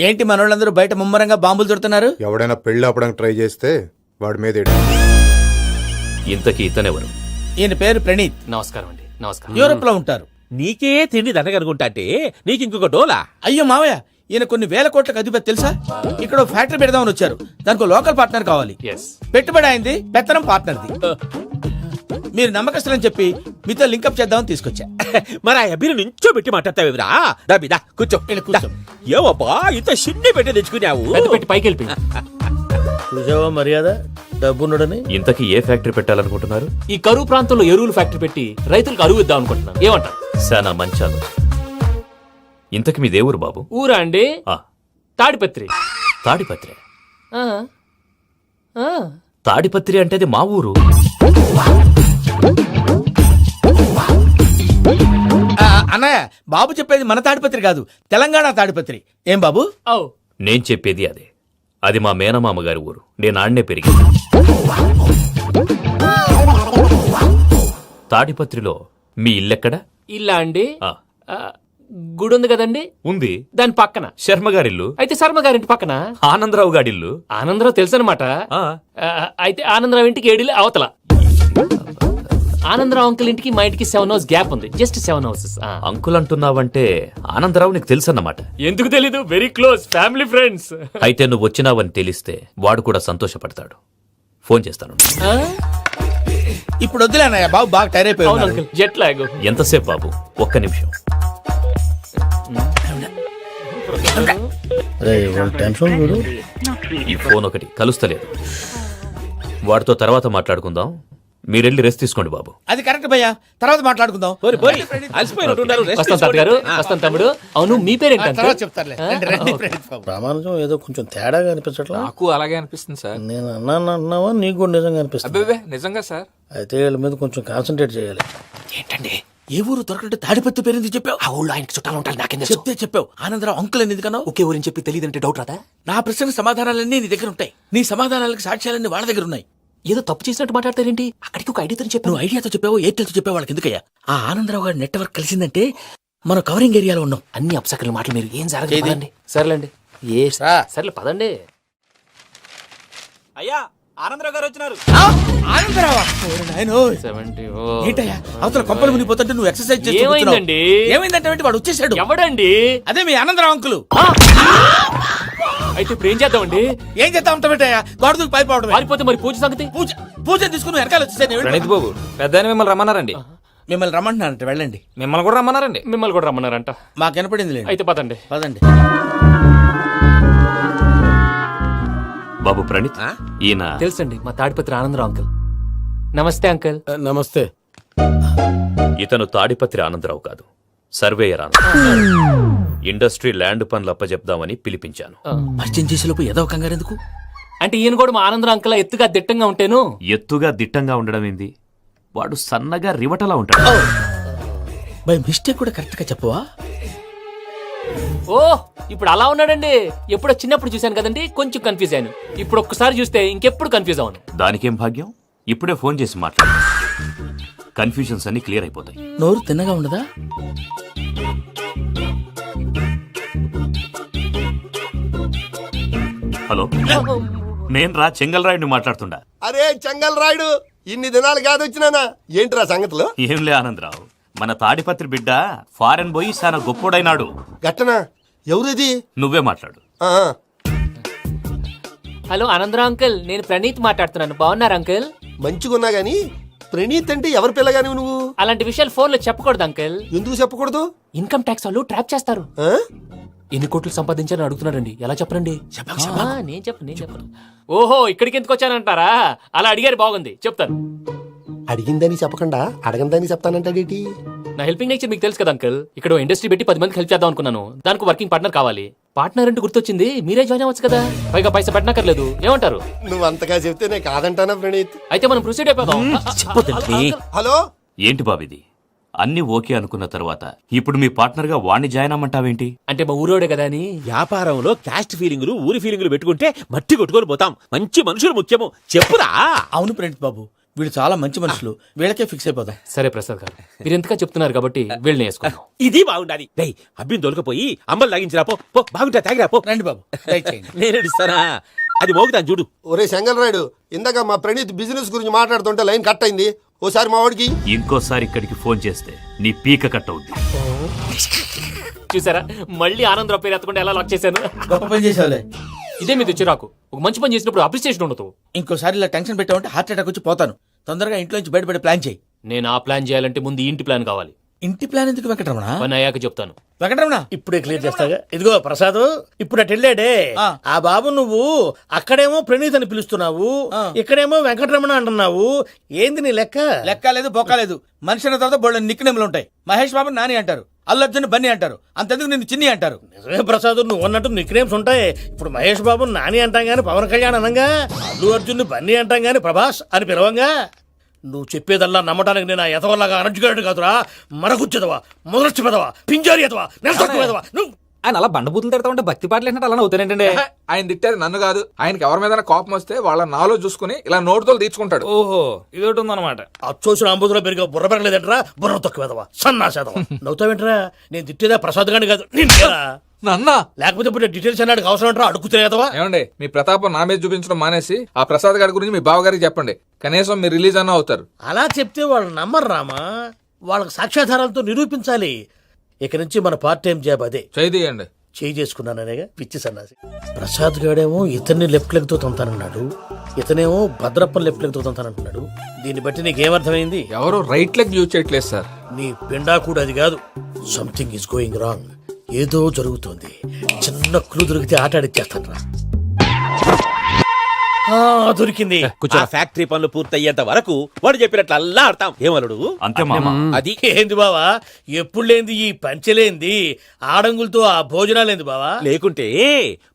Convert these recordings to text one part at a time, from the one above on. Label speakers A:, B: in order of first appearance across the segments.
A: ఏంటి మనోళ్ళందరూ బయట ముమ్మరంగా బాంబులు దొరుకుతున్నారు?
B: ఎవడైనా పెళ్లి ఆపడానికి ట్రై చేస్తే వాడి మీద
C: ఇంతకీ ఇతనెవరు?
A: ఈయన పేరు ప్రణీత్.
D: నమస్కారం అండి. నమస్కారం.
A: యూరోప్ లో ఉంటారు.
E: నీకే తిండి దండగనుకుంటా అంటే నీకు ఇంకొక డోలా?
A: అయ్యో మావయ్య, ఈయన కొన్ని వేల కోట్లకు అధిపతి తెలుసా? ఇక్కడ ఫ్యాక్టరీ పెడదామని వచ్చారు. దానికి లోకల్ పార్ట్నర్ కావాలి. పెట్టుబడి అయింది, పెత్తనం పార్ట్నర్ది. మీరు నమ్మకస్తులని చెప్పి మీతో లింకప్ చేద్దామని తీసుకొచ్చా.
E: మరి ఆ అబ్బిని నుంచో పెట్టి మాట్లాడతావురా? దాబిదా కూర్చో. ఏవబ్బా ఇంత సిన్ని పెట్టి తెచ్చుకున్నావు?
D: పెట్టి పైకి వెళ్ళి
A: చూసావా మర్యాద డబ్బున్నడని.
C: ఇంతకీ ఏ ఫ్యాక్టరీ పెట్టాలనుకుంటున్నారు?
D: ఈ కరువు ప్రాంతంలో ఎరువులు ఫ్యాక్టరీ పెట్టి రైతులకు అరువు ఇద్దాం అనుకుంటున్నాను. ఏమంటారు?
C: శానా మంచాలు. ఇంతకి మీ దేవురు బాబు?
D: ఊరా అండి? తాడిపత్రి.
C: తాడిపత్రి?
D: ఆ. ఆ.
C: తాడిపత్రి అంటే అది మా ఊరు.
A: అన్నయ్య, బాబు చెప్పేది మన తాడిపత్రి కాదు, తెలంగాణ తాడిపత్రి. ఏం బాబు?
C: నేను చెప్పేది అదే. అది మా మేనమామ గారి ఊరు. నేను ఆడనే పెరిగింది. తాడిపత్రిలో మీ ఇల్లెక్కడ?
D: ఇల్లా అండి? గుడి ఉంది కదండి?
C: ఉంది.
D: దాని పక్కన
C: శర్మ గారిల్లు.
D: అయితే శర్మ గారింటి పక్కన
C: ఆనందరావు గారిల్లు.
D: ఆనందరావు తెలుసు అనమాట. అయితే ఆనందరావు ఇంటికి 7 అవతల. ఆనందరావు అంకుల్ ఇంటికి మా ఇంటికి 7 houses గ్యాప్ ఉంది. Just 7 houses.
C: అంకుల్ అంటున్నావంటే ఆనందరావు నీకు తెలుసన్నమాట.
D: ఎందుకు తెలీదు? Very close family friends.
C: అయితే నువ్వు వచ్చినావని తెలిస్తే వాడు కూడా సంతోషపడతాడు. ఫోన్ చేస్తాను.
A: ఇప్పుడు వద్దులే అన్నయ్య, బాబు బాగా టైర్ అయిపోయాడు.
D: Jet lag.
C: ఎంతసేపు బాబు? ఒక్క నిమిషం. ఈ ఫోన్ ఒకటి కలుస్తలేదు. వాడితో తర్వాత మాట్లాడుకుందాం. మీరెళ్ళి రెస్ట్ తీసుకోండి బాబు.
A: అది కరెక్ట్ భయ్యా, తర్వాత మాట్లాడుకుందాం.
D: వస్తాం తాత గారు. వస్తాం తమ్ముడు. అవును, మీ పేరేంటంటే?
A: చెప్తారులే.
F: రామానుజం ఏదో కొంచెం తేడాగా అనిపించట్లా?
G: నాకు అలాగే అనిపిస్తుంది సార్.
F: నేను అన్నావా నీకు కూడా నిజంగా అనిపిస్తుంది?
G: అబ్బే నిజంగా సార్.
F: అయితే వీళ్ళ మీద కొంచెం కాన్సన్ట్రేట్ చేయాలి.
D: ఏంటండి
A: ఏ ఊరు దొరకట్టు తాడిపత్రి పేరు ఎందుకు చెప్పావు?
D: ఆ ఊళ్ళో ఆయనకి చుట్టాలు ఉంటారు. నాకేం
A: చెప్తే చెప్పావు. ఆనందరావు అంకుల్ అని ఎందుకన్నావు?
D: ఒకే ఊరిని చెప్పి తెలియదంటే డౌట్ రాదా?
A: నా ప్రశ్న సమాధానాలన్నీ నీ దగ్గర ఉంటాయి. నీ సమాధానాలకు సాక్ష్యాలన్నీ వాళ్ళ దగ్గర ఉన్నాయి.
D: ఏదో తప్పు చేసినట్టు మాట్లాడతారేంటి? అక్కడికి ఒక ఐడియాతో చెప్పావు.
A: నువ్వు ఐడియాతో చెప్పావు, ఎయిర్టెల్తో చెప్పావు, వాళ్ళకి ఎందుకయ్యా? ఆ ఆనందరావు గారి నెట్వర్క్ కలిసిందంటే మనం కవరింగ్ ఏరియాలో ఉన్నాం.
D: అన్ని అప్సకల మాటలు మీరు ఏం జరగదండి. సర్లేండి. సర్లే పదండి.
E: అయ్యా ఆనందరావు గారు వచ్చినారు.
A: ఏంటయ్యా అవతల కొంపలు మునిగిపోతుంటే నువ్వు ఎక్సర్సైజ్
D: ఏమైందండి?
A: ఏమైందంటే వాడు వచ్చేసాడు.
D: ఎవడండి?
A: అదే మీ ఆనందరావు అంకులు.
D: అయితే ఇప్పుడు ఏం చేద్దామండి?
A: ఏం చేద్దాం ఉంటావేటయ్యా? గొడవకు పైపోవడం.
D: పారిపోతే మరి పూజ సంగతి?
A: పూజ తీసుకుని వెనకాల వచ్చేసాను.
G: ప్రణీత్ బాబు, పెద్ద మిమ్మల్ని రమ్మన్నారండి.
A: మిమ్మల్ని రమ్మంటున్నారంట, వెళ్ళండి.
G: మిమ్మల్ని కూడా రమ్మన్నారండి.
D: మిమ్మల్ని కూడా రమ్మన్నారంట.
A: మాకు వినపడింది.
D: అయితే పదండి.
A: పదండి
C: బాబు ప్రణీత్, ఈయన
D: తెలుసండి, మా తాడిపత్రి ఆనందరావు అంకుల్. నమస్తే అంకుల్.
F: నమస్తే.
C: ఇతను తాడిపత్రి ఆనందరావు కాదు, సర్వేయర్ ఆనందరావు. ఇండస్ట్రీ ల్యాండ్ పనులు అప్పచెప్దామని పిలిపించాను.
A: పరిచయం చేసేలోపు ఏదో కంగారు ఎందుకు?
D: అంటే ఈయన కూడా మా ఆనందరావు అంకుల్ ఎత్తుగా దిట్టంగా ఉంటాను.
C: ఎత్తుగా దిట్టంగా ఉండడం ఏంది? వాడు సన్నగా రివటలా ఉంటాడు.
A: బై మిస్టేక్ కూడా కరెక్ట్ గా చెప్పవా?
D: ఓ ఇప్పుడు అలా ఉన్నాడండి. ఎప్పుడో చిన్నప్పుడు చూశాను కదండి, కొంచెం కన్ఫ్యూజ్ అయ్యాను. ఇప్పుడు ఒక్కసారి చూస్తే ఇంకెప్పుడు కన్ఫ్యూజ్ అవ్వను.
C: దానికేం భాగ్యం? ఇప్పుడే ఫోన్ చేసి మాట్లాడు. కన్ఫ్యూజన్స్ అన్ని క్లియర్ అయిపోతాయి.
A: నోరు తిన్నగా ఉండదా?
C: హలో, నేను రా చెంగల్ రాయుడిని మాట్లాడుతుండా.
H: అరే చెంగల్ రాయుడు, ఇన్ని దినాలు కాదు వచ్చినానా? ఏంట్రా సంగతులు?
C: ఏంలే ఆనందరావు, మన తాడిపత్రి బిడ్డ ఫారెన్ పోయి చాలా గొప్పోడైనాడు.
H: గట్టనా? ఎవరిది?
C: నువ్వే మాట్లాడు.
D: హలో ఆనందరావు అంకుల్, నేను ప్రణీత్ మాట్లాడుతున్నాను. బాగున్నారు అంకుల్?
H: మంచిగున్నా గాని ప్రణీత్ అంటే ఎవరి పిల్లగాని నువ్వు?
D: అలాంటి విషయాలు ఫోన్ లో చెప్పకూడదు అంకుల్.
H: ఎందుకు చెప్పకూడదు?
D: ఇన్కమ్ ట్యాక్స్ వాళ్ళు ట్రాప్ చేస్తారు. ఎన్ని కోట్లు సంపాదించాలని అడుగుతున్నారండి. ఎలా చెప్పరండి? నేను చెప్పను. ఓహో, ఇక్కడికి ఎందుకు వచ్చానంటారా? అలా అడిగారు, బాగుంది, చెప్తాను.
H: అడిగిందని చెప్పకుండా అడగందని చెప్తానంటాడేటి?
D: నా హెల్పింగ్ నేచర్ మీకు తెలుసు కదా అంకుల్. ఇక్కడ ఇండస్ట్రీ పెట్టి 10 మందికి హెల్ప్ చేద్దాం అనుకున్నాను. దానికి వర్కింగ్ పార్ట్నర్ కావాలి. పార్ట్నర్ అంటే గుర్తొచ్చింది, మీరే జాయిన్ అవ్వచ్చు కదా. పైగా పైసా పెట్టనక్కర్లేదు. ఏమంటారు?
H: నువ్వు అంతగా చెప్తేనే కాదంటానా ప్రణీత్?
D: అయితే మనం ప్రొసీడ్ అయిపోదాం.
H: హలో,
C: ఏంటి బాబిది? అన్ని ఓకే అనుకున్న తర్వాత ఇప్పుడు మీ పార్ట్నర్ గా వాణ్ణి జాయిన్ అమ్మంటావేంటి?
D: అంటే మా ఊరోడే కదా అని.
E: వ్యాపారంలో క్యాస్ట్ ఫీలింగులు, ఊరి ఫీలింగులు పెట్టుకుంటే మట్టి కొట్టుకొని పోతాం. మంచి మనుషులు ముఖ్యము, చెప్పురా.
A: అవును ప్రణీత్ బాబు, వీళ్ళు చాలా మంచి మనుషులు, వీళ్ళకే ఫిక్స్ అయిపోదాం.
D: సరే ప్రసాద్ గారు, మీరు ఎంతగా చెప్తున్నారు కాబట్టి వీళ్ళని వేసుకుందాం.
E: ఇది బాగుండాలి. డై అబ్బిని దొలకపోయి అమ్మలు లాగించిరా పో పో, బాగుంటా తాగిరా పో.
A: రండి బాబు, దయచేయండి.
E: నేను ఇస్తానా, అది మోగుతాను చూడు.
H: ఒరే చెంగల్ రాయుడు, ఇందాక మా ప్రణీత్ బిజినెస్ గురించి మాట్లాడుతుంటే లైన్ కట్ అయింది. ఓసారి మా వాడికి
C: ఇంకోసారి ఇక్కడికి ఫోన్ చేస్తే నీ పీక కట్ అవుద్ది.
D: చూసారా, మళ్ళీ ఆనందరావు పేరు ఎత్తకుండా ఎలా లాక్ చేశాను.
A: గొప్ప పని చేసేవాళ్ళే.
D: ఇదే మీద చిరాకు. ఒక మంచి పని చేసినప్పుడు అప్రిసియేషన్ ఉండదు.
A: ఇంకోసారి ఇలా టెన్షన్ పెట్టామంటే హార్ట్ అటాక్ వచ్చి పోతాను. తొందరగా ఇంట్లో నుంచి బయటపడే ప్లాన్ చేయి.
D: నేను ఆ ప్లాన్ చేయాలంటే ముందు ఈ ఇంటి ప్లాన్ కావాలి.
A: ఇంటి ప్లాన్ ఎందుకు వెంకటరమణ?
D: పని అయ్యాక చెప్తాను.
A: వెంకటరమణ
F: ఇప్పుడే క్లియర్ చేస్తాగా. ఇదిగో ప్రసాద్, ఇప్పుడు అటు వెళ్ళాడే
A: ఆ.
F: ఆ బాబు, నువ్వు అక్కడేమో ప్రణీత్ అని పిలుస్తున్నావు, ఇక్కడేమో వెంకటరమణ అంటున్నావు. ఏంది నీ లెక్క?
A: లెక్క లేదు, బొక్క లేదు. మనిషి అన్న తర్వాత బోళ్ళ నిక్నెములు ఉంటాయి. మహేష్ బాబు నాని అంటారు, అల్లు అర్జున్ బన్నీ అంటారు, అంతెందుకు నిన్ను చిన్ని అంటారు.
F: నిజమే ప్రసాద్, నువ్వు అన్నట్టు నిక్నేమ్స్ ఉంటాయి. ఇప్పుడు మహేష్ బాబు నాని అంటాం గాని పవన్ కళ్యాణ్ అనంగా, అల్లు అర్జున్ బన్నీ అంటాం గాని ప్రభాస్ అని పిలవంగా. నువ్వు చెప్పేదల్లా నమ్మటానికి నేను ఎతవల్లాగా అనర్జుగాడు కాదురా. మరగుచ్చదవా, మొదలచ్చి పెదవా, పింజారి ఎదవా, నెలసొక్కు పెదవా. నువ్వు
G: ఆయన అలా బండబూతులు తిడతా ఉంటే భక్తి పాటలు ఏంటంటే అలా అవుతానంటే.
I: ఆయన తిట్టేది నన్ను కాదు, ఆయనకి ఎవరి మీద కోపం వస్తే వాళ్ళ నాలో చూసుకుని ఇలా నోటుతో తీర్చుకుంటాడు.
G: ఓహో, ఇదొకటి ఉందన్నమాట.
F: అచ్చోసిన అంబుధులో పెరిగే బుర్ర పెరగలేదంటరా, బుర్ర తొక్కువేదవా, సన్నాసేదవా. నవ్వుతావేంట్రా? నేను తిట్టేదా ప్రసాద్ గాని కాదు నిన్నేరా.
I: నన్న
F: లేకపోతే ఇప్పుడు డీటెయిల్స్ అన్నాడు అవసరం అంటారా, అడుగుతులేదవా.
I: ఏమండి, మీ ప్రతాపం నా మీద చూపించడం మానేసి ఆ ప్రసాద్ గారి గురించి మీ బావగారికి చెప్పండి. కనీసం మీరు రిలీజ్ అన్న అవుతారు.
F: అలా చెప్తే వాళ్ళు నమ్మరు రామా, వాళ్ళకి సాక్ష్యాధారాలతో నిరూపించాలి. ఇక నుంచి మన పార్ట్ టైం జాబ్ అదే.
I: చేయండి.
F: చేయి చేసుకున్నాననేగా పిచ్చి సన్నాసి. ప్రసాద్ గాడేమో ఇతన్ని లెఫ్ట్ లెగ్ తో తొంతానన్నాడు, ఇతనేమో భద్రప్పని లెఫ్ట్ లెగ్ తో తొంతానంటున్నాడు. దీన్ని బట్టి నీకేమర్థమైంది?
I: ఎవరు రైట్ లెగ్ యూజ్ చేయట్లేదు సార్.
F: నీ పిండా కూడా అది కాదు. Something is going wrong. ఏదో జరుగుతోంది. చిన్న క్లూ దొరికితే ఆట ఆడిచ్చేస్తాను రా. దొరికింది.
E: కొంచెం ఫ్యాక్టరీ పనులు పూర్తయ్యేంత వరకు వాడు చెప్పినట్లు అల్లా ఆడతాం. ఏమలుడు
C: అంతే మామ.
E: అది
F: ఏంది బావా, ఎప్పుడు లేంది ఈ పంచలేంది, ఆడంగులతో ఆ భోజనాలేంది బావా?
E: లేకుంటే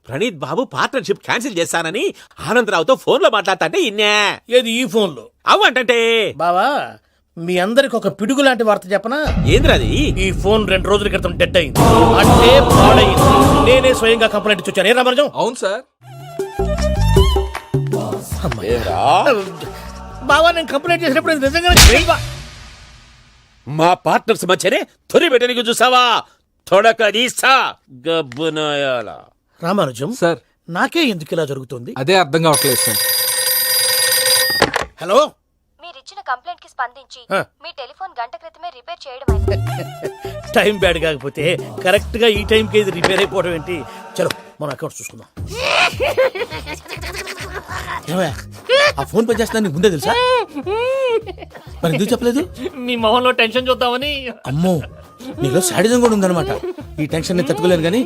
E: ప్రణీత్ బాబు పార్ట్నర్షిప్ క్యాన్సిల్ చేస్తానని ఆనందరావుతో ఫోన్ లో మాట్లాడతాంటే ఇన్నే.
F: ఏది ఈ ఫోన్ లో?
E: అవ్వంటే
F: బావా, మీ అందరికి ఒక పిడుగు లాంటి వార్త చెప్పనా?
E: ఏంద్రది?
F: ఈ ఫోన్ 2 రోజుల క్రితం డెడ్ అయింది, అంటే పాడైంది. నేనే స్వయంగా కంప్లైంట్ ఇచ్చి వచ్చాను. ఏ రామరాజం?
I: అవును సార్.
F: బావా, నేను కంప్లైంట్ చేసినప్పుడు ఇది నిజంగా
E: మా పార్ట్నర్స్ మధ్యనే తొలి పెట్టడానికి చూసావా? తొడకదీసా గబ్బునాయాల.
F: రామానుజం
I: సార్,
F: నాకే ఎందుకు ఇలా జరుగుతుంది?
I: అదే అర్థం కావట్లేదు సార్.
F: హలో,
J: మీరిచ్చిన కంప్లైంట్ కి స్పందించి
F: ఆ.
J: మీ టెలిఫోన్ గంట క్రితమే రిపేర్ చేయడం అయింది.
F: టైం బ్యాడ్ కాకపోతే కరెక్ట్ గా ఈ టైంకి ఇది రిపేర్ అయిపోవడం ఏంటి? చలో మన అకౌంట్ చూసుకుందాం.
A: ఏమయ్య, ఆ ఫోన్ పని చేస్తున్నా నీకు ముందే తెలుసా? మరి ఎందుకు చెప్పలేదు?
D: మీ మొహంలో టెన్షన్ చూద్దామని.
A: అమ్మో, నీలో శాడిజం కూడా ఉందన్నమాట. ఈ టెన్షన్ ని తట్టుకోలేను కానీ